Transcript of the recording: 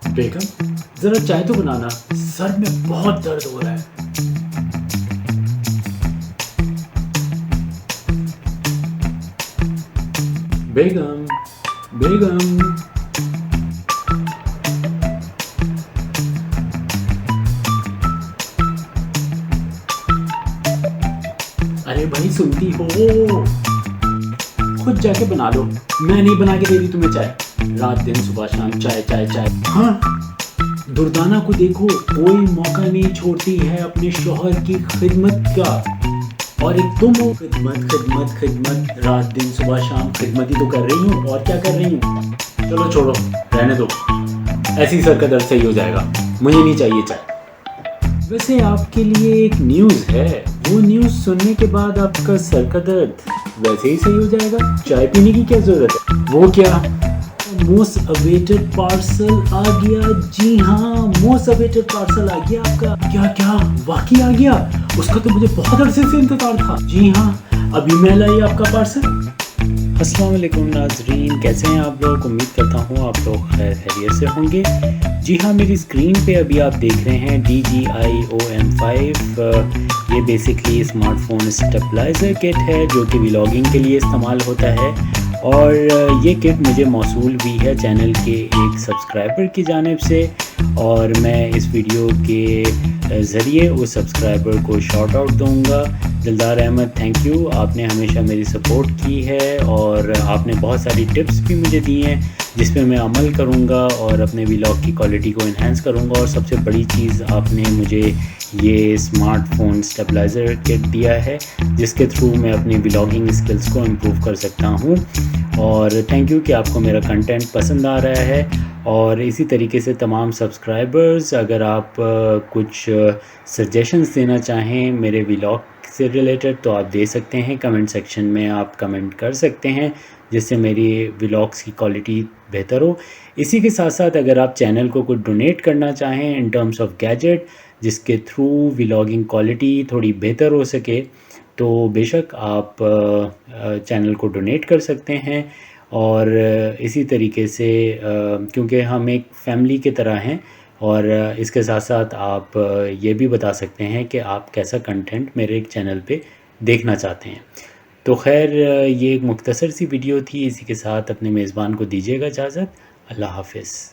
बेगम जरा चाय तो बनाना, सर में बहुत दर्द हो रहा है। बेगम बेगम अरे भाई सुनती हो, खुद जाके बना लो, मैं नहीं बना के दे रही तुम्हें चाय। रात दिन सुबह शाम चाय चाय चाय। हाँ, दुर्दाना को देखो, कोई मौका नहीं छोड़ती है अपने शौहर की खिदमत का। और एक तुम हो, खिदमत खिदमत खिदमत, रात दिन सुबह शाम खिदमत ही तो कर रही हूँ, और क्या कर रही हूँ। चलो छोड़ो, रहने दो, ऐसी सर का दर्द सही हो जाएगा, मुझे नहीं चाहिए चाय। वैसे आपके लिए एक न्यूज़ है, वो न्यूज़ सुनने के बाद आपका सर का दर्द वैसे ही सही हो जाएगा, चाय पीने की क्या ज़रूरत है। वो क्या, मोस्ट अवेटेड पार्सल आ गया। जी हाँ, मोस्ट अवेटेड पार्सल आ गया आपका। क्या क्या वाकई आ गया, उसका तो मुझे बहुत अरसे से इंतजार था। जी हाँ, अभी मेल आई आपका पार्सल। अस्सलाम वालेकुम नाजरीन, कैसे हैं आप लोग। उम्मीद करता हूँ आप लोग खैरियत से होंगे। जी हाँ, मेरी स्क्रीन पे अभी आप देख रहे हैं DJI OM5। ये बेसिकली स्मार्टफोन स्टेबलाइज़र किट है जो कि व्लॉगिंग के लिए इस्तेमाल होता है। और ये किट मुझे मौसूल भी है चैनल के एक सब्सक्राइबर की जानिब से, और मैं इस वीडियो के ज़रिए उस सब्सक्राइबर को शॉर्ट आउट दूँगा। दिलदार अहमद, थैंक यू, आपने हमेशा मेरी सपोर्ट की है और आपने बहुत सारी टिप्स भी मुझे दी हैं जिस पे मैं अमल करूँगा और अपने व्लॉग की क्वालिटी को इन्हेंस करूँगा। और सबसे बड़ी चीज़, आपने मुझे ये स्मार्टफोन स्टेबलाइज़र किट दिया है जिसके थ्रू मैं अपनी व्लॉगिंग स्किल्स को इम्प्रूव कर सकता हूँ। और थैंक यू कि आपको मेरा कंटेंट पसंद आ रहा है। और इसी तरीके से तमाम सब्सक्राइबर्स, अगर आप कुछ सजेशंस देना चाहें मेरे व्लॉग से रिलेटेड तो आप दे सकते हैं, कमेंट सेक्शन में आप कमेंट कर सकते हैं जिससे मेरी व्लॉग्स की क्वालिटी बेहतर हो। इसी के साथ साथ अगर आप चैनल को कुछ डोनेट करना चाहें इन टर्म्स ऑफ गैजेट जिसके थ्रू व्लॉगिंग क्वालिटी थोड़ी बेहतर हो सके, तो बेशक आप चैनल को डोनेट कर सकते हैं। और इसी तरीके से क्योंकि हम एक फैमिली की तरह हैं, और इसके साथ साथ आप ये भी बता सकते हैं कि आप कैसा कंटेंट मेरे एक चैनल पे देखना चाहते हैं। तो खैर, ये एक मुख्तसर सी वीडियो थी, इसी के साथ अपने मेज़बान को दीजिएगा इजाज़त। अल्लाह हाफ़िज़।